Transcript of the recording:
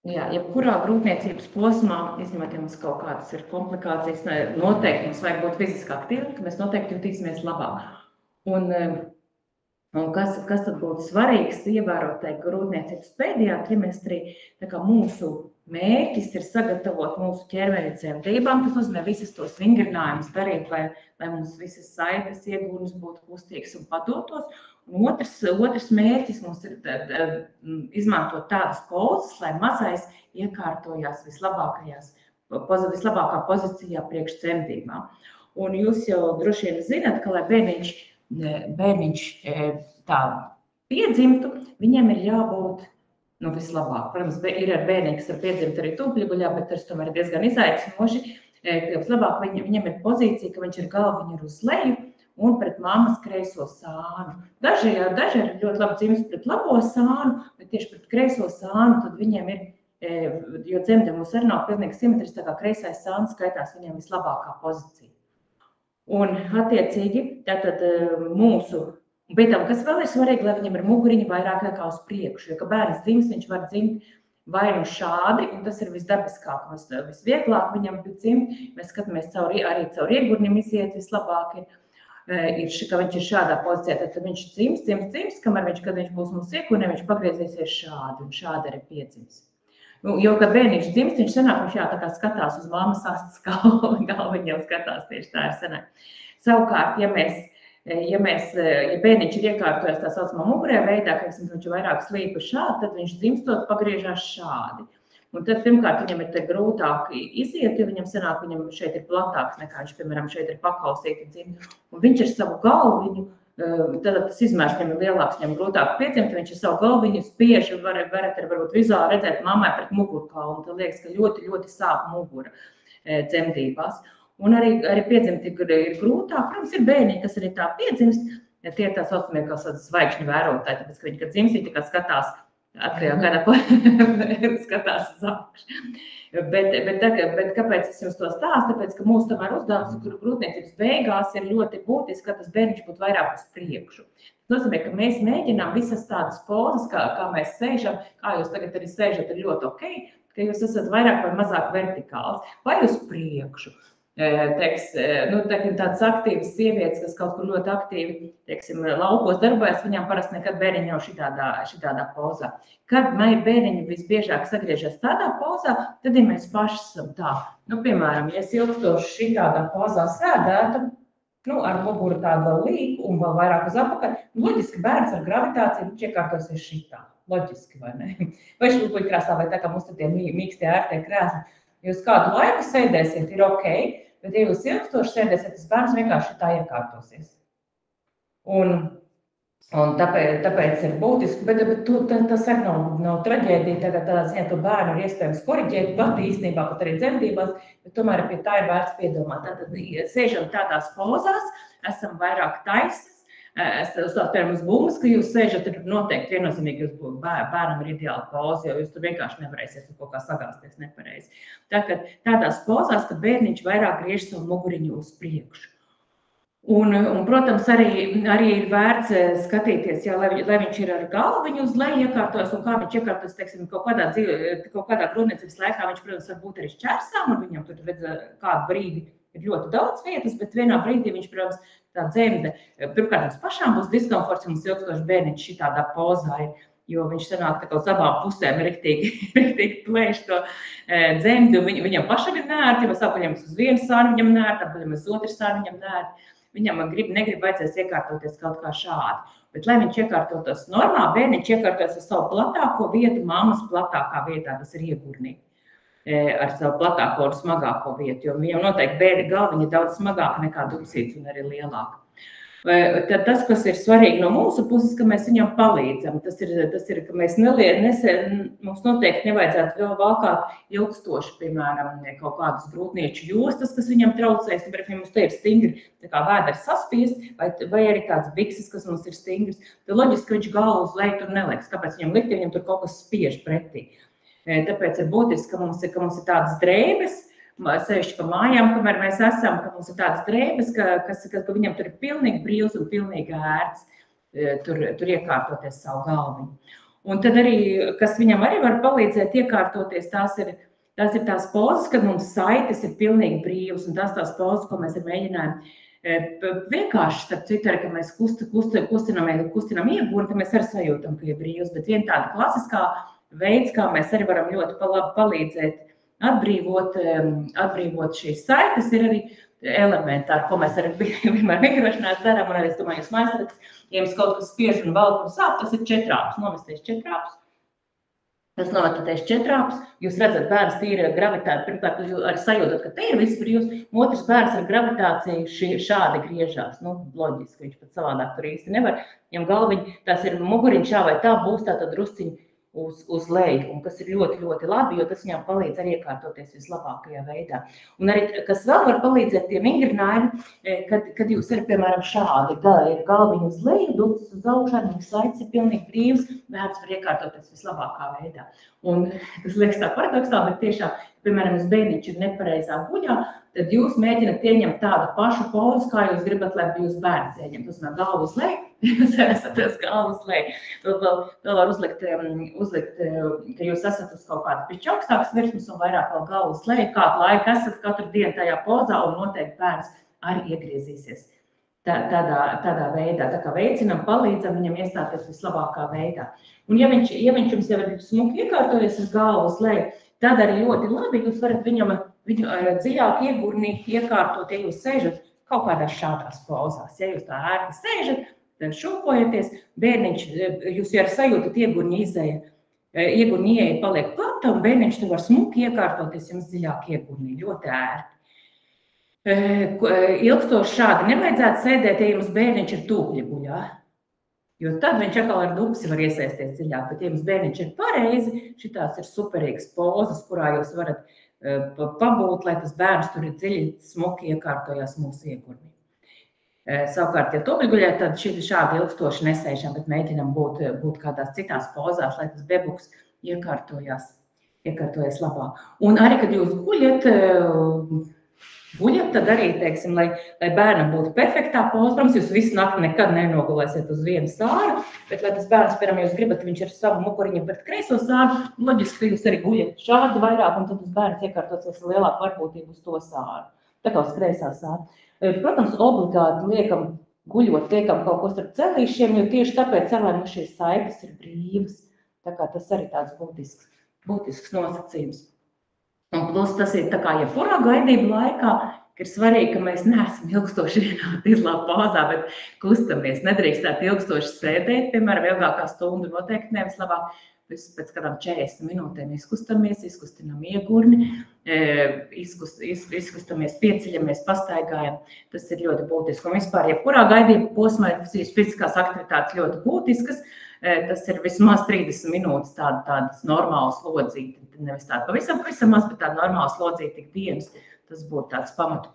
Jā, jebkurā grūtniecības posmā, izņemot, ja mums kaut kādas ir komplikācijas, noteikti mums vajag būt fiziski aktīvi, ka mēs noteikti jutīsimies labāk. Un kas tad būtu svarīgs ievērot grūtniecības pēdējā trimestrī, tā kā mūsu mērķis ir sagatavot mūsu ķermeni dzemdībām, tas nozīmē visas tos vingrinājumus darīt, lai mums visas saites iegūnas būtu kustīgas un padotos. Un otrs mērķis mums ir izmantot tādas pozas, lai mazais iekārtojās vislabākā pozīcijā priekš dzemdībām. Un jūs jau droši vien zināt, ka, lai bērniņš tā piedzimtu, viņam ir jābūt vislabāk. Protams, ir ar bērniņu, kas var piedzimt arī tūpļuguļā, bet tas tomēr ir diezgan izaicinoši. Vislabāk viņam ir pozīcija, ka viņš ir galviņu ir uz leju un pret mammas kreiso sānu. Daži ir ļoti labi dzimst pret labo sānu, bet tieši pret kreiso sānu tad viņiem ir, jo dzemdēmos arī nav pilnīgi simetris, tā kā kreisais sāns skaitās viņiem vislabākā pozīcija. Un attiecīgi, tātad mūsu, bet tam, kas vēl ir svarīgi, lai viņam ir muguriņa vairāk nekā uz priekšu, jo, ka bērns dzimst, viņš var dzimt vai nu šādi, un tas ir visdabiskāk, visvieglāk viņam dzimt, mēs skatāmies arī caur iegurnim iziet vislabāk ka viņš ir šādā pozīcijā, tad viņš dzimst, kamēr kad viņš būs mums iekurnē, viņš pagriezīsies šādi, un šādi arī piedzims. Jo, kad bērniņš dzimst, viņš sanāk, viņš tā kā skatās uz mammas astes galviņu, skatās tieši tā ir sanāk. Savukārt, ja bērniņš ir iekārtojies tā saucamā mugurē veidā, ka viņš ir vairāk slīpa šādi, tad viņš dzimstot pagriežās šādi. Un tad, pirmkārt, viņam ir grūtāk iziet, jo viņam sanāk, viņam šeit ir platāks nekā viņš, piemēram, šeit ir pakausīti dzimt. Un viņš ar savu galviņu, tad tas izmērs viņam ir lielāks, viņam grūtāk piedzimt, viņš ar savu galviņu spiež, varat varbūt vizuāli redzēt mammai pret mugurkaulu, un tad liekas, ka ļoti, ļoti sāp mugura dzemdībās. Un arī piedzimt ir grūtāk, protams, ir bērniņi, kas arī tā piedzimst, tie tā saucamie kā zvaigžņu vērotāji, tāpēc, ka viņi, kad dzimst, viņi tā kā skatās skatās uz augšu. Bet kāpēc es jums to stāstu? Tāpēc, ka mūsu tomēr uzdevums grūtniecības beigās ir ļoti būtiski, ka tas bērniņš būtu vairāk uz priekšu. Tas nozīmē, ka mēs mēģinām visas tādas pozas, kā mēs sēžam, kā jūs tagad arī sēžat, ir ļoti ok, ka jūs esat vairāk vai mazāk vertikāls, vai uz priekšu. Tādas aktīvas sievietes, kas kaut kur ļoti aktīvi, laukos darbojas, viņām parasti nekad bērniņi nav šitādā pozā. Kad bērniņi visbiežāk sagriežas tādā pozā, tad, ja mēs paši esam tā, piemēram, ja es ilgstoši šitādā pozā sēdētu, ar muguru tādu līku un vēl vairāk uz apakaļ, loģiski bērns ar gravitāciju viņš iekārtosies šitā. Loģiski, vai ne? Vai šūpuļkrēslā, vai tā kā mums tad tie mīkstie ērtie krēsli. Jūs kādu laiku sēdēsiet, ir ok, bet ja jūs ilgstoši sēdēsiet, tas bērns vienkārši tā iekārtosies. Un tāpēc ir būtiski, bet tas arī nav traģēdija, tādā ziņā to bērnu ir iespējams koriģēt, pat īstenībā, pat arī dzemdībās, bet tomēr pie tā ir vērts piedomāt. Tātad sēžam tādās pozās, esam vairāk taisas, piemēram, uz bummas, ka jūs sēžat, ir noteikti viennozīmīgi, jūs bērnam ir ideāla poza, jo jūs tur vienkārši nevarēsiet kaut kā sagāsties nepareizi. Tādās pozās, ka bērniņš vairāk griež savu muguriņu uz priekšu. Un protams, arī ir vērts skatīties, lai viņš ir ar galviņu uz leju iekārtojas, un kā viņš iekārtojas, teiksim, kaut kādā grūtniecības laikā, viņš, protams, var būt arī šķērsām, un viņam tur redz kādu brīdi ir ļoti daudz vietas, bet vienā brīdī viņš, protams, tā dzemde, pirmkārt, mums pašām būs diskomforts, ja mums ilgstoši bērniņš šitādā pozā ir, jo viņš sanāk tā kā uz abām pusēm riktīgi plēš to dzemdi, un viņam pašam ir nērti, ja mēs apaļamies uz vienu sāni, viņam nērti, apaļamies uz otru sāni, viņam nērti. Viņam negrib vajadzēs iekārtoties kaut kā šādi. Bet, lai viņš iekārtotos normāli, bērniņš iekārtojas ar savu platāko vietu, mammas platākā vietā, tas ir iegurnī, ar savu platāko un smagāko vietu, jo viņam noteikti bērni galviņa ir daudz smagāka nekā dubsīts un arī lielāka. Tad tas, kas ir svarīgi no mūsu puses, ka mēs viņam palīdzam, tas ir ka mēs mums noteikti nevajadzētu vēl valkāt ilgstoši, piemēram, kaut kādas grūtnieču jostas, kas viņam traucēs, un, piemēram, mums te ir stingri, tā kā vēders saspiest, vai arī tāds bikses, kas mums ir stingrs, tad loģiski, ka viņš galvu uz leju tur neliks, kāpēc viņam likt, ja viņam tur kaut kas spiež pretī. Tāpēc ir būtiski, ka mums ir tādas drēbes, sevišķi pa mājām, kamēr mēs esam, ka mums ir tādas drēbes, ka viņam tur ir pilnīgi brīvs un pilnīgi ērts tur iekārtoties savu galviņu. Un tad arī, kas viņam arī var palīdzēt iekārtoties, tās ir tās pozas, kad mums saites ir pilnīgi brīvas, un tās pozas, ko mēs mēģinājām vienkārši, starp citu, ka mēs kustinām iegūni, tad mēs arī sajūtam, ka ir brīvs, bet viena tāda klasiskā veids, kā mēs arī varam ļoti labi palīdzēt atbrīvot šīs saites, ir arī elementāri, ko mēs arī vienmēr migrošanās darām, un arī, es domāju, jūs mājaslapas, ja jums kaut kas spiež un velk un sāp, tas ir četrāpus, novesties četrāpus. Tas novesties četrāpus, jūs redzat, bērns tīri gravitāti, pirmkārt, jūs arī sajūtat, ka te ir viss brīvs, otrs bērns ar gravitāciju šādi griežās, loģiski, viņš pat savādāk tur īsti nevar, viņam galviņi, tās ir muguriņš šā vai tā būs tātad drusciņi uz leju, un kas ir ļoti, ļoti labi, jo tas viņām palīdz arī iekārtoties vislabākajā veidā. Un arī, kas vēl var palīdzēt tie vingrinājumi, kad jūs ir, piemēram, šādi, ir galviņi uz leju, ducis uz augšā, viņas saites ir pilnīgi brīvs, bērns var iekārtoties vislabākā veidā. Un tas liekas tā paradoksāli, bet tiešām, piemēram, uz bērniņš ir nepareizā guļā, tad jūs mēģināt ieņemt tādu pašu pozu, kā jūs gribat, lai jūs bērns ieņem. Tas nav galvu uz leju, jūs esat uz galvu uz leju. Vēl var uzlikt, ka jūs esat uz kaut kādu pišķi augstākas virsmas un vairāk vēl galvu uz leju, kādu laiku esat katru dienu tajā pozā un noteikti bērns arī iegriezīsies tādā veidā. Tā kā veicinam, palīdzam viņam iestāties vislabākā veidā. Un ja viņš jums jau ir smuki iekārtojies uz galvu uz leju, tad arī ļoti labi jūs varat viņu dziļāk iegurnī iekārtot, ja jūs sēžat kaut kādās šādās pozās. Ja jūs tā ērti sēžat, tad šūpojaties, bērniņš, jūs jau sajūtat iegurņi ieeja paliek plata, un bērniņš tu var smuki iekārtoties jums dziļāk iegurnī, ļoti ērti. Ilgstoši šādi nevajadzētu sēdēt, ja jums bērniņš ir tūpļa guļā. Jo tad viņš atkal ar dupsi var iesaisties dziļāk, bet ja jums bērniņš ir pareizi, šitās ir superīgas pozas, kurā jūs varat pabūt, lai tas bērns tur ir dziļi smuki iekārtojās mūsu iegurnī. Savukārt, ja tūpļguļā, tad šādi ilgstoši nesēžam, bet mēģinam būt kādās citās pozās, lai tas bebuks iekārtojas labāk. Un arī, kad jūs guļat, tad arī, teiksim, lai bērnam būtu perfektā poza. Protams, jūs visu nakti nekad nenogulēsiet uz vienu sāru, bet lai tas bērns, piemēram, jūs gribat, viņš ar savu muguriņu pret kreiso sāru, loģiski, ka jūs arī guļat šādi vairāk, un tad tas bērns iekārtosies lielāku varbūtību uz to sāru. Tā kā uz kreisā sāru. Protams, obligāti liekam kaut ko starp celīšiem, jo tieši tāpēc celēm šīs saites ir brīvas. Tā kā tas arī tāds būtisks nosacījums. Un plus tas ir tā kā jebkurā gaidību laikā, ka ir svarīgi, ka mēs neesam ilgstoši vienā tīzlā pozā, bet kustamies. Nedrīkstāt ilgstoši sēdēt, piemēram, ilgākā stundu noteikti nevis labāk. Pēc kādām 40 minūtēm izkustamies, izkustinām iegurni, izkustamies, pieceļamies, pastaigājam. Tas ir ļoti būtiski. Un vispār, jebkurā gaidību posmā fiziskās aktivitātes ļoti būtiskas. Tas ir vismaz 30 minūtes tādas normālas lodzītes. Nevis tāda pavisam maz, bet tāda normāla slodzīta tik dienas. Tas būtu tāds pamatu.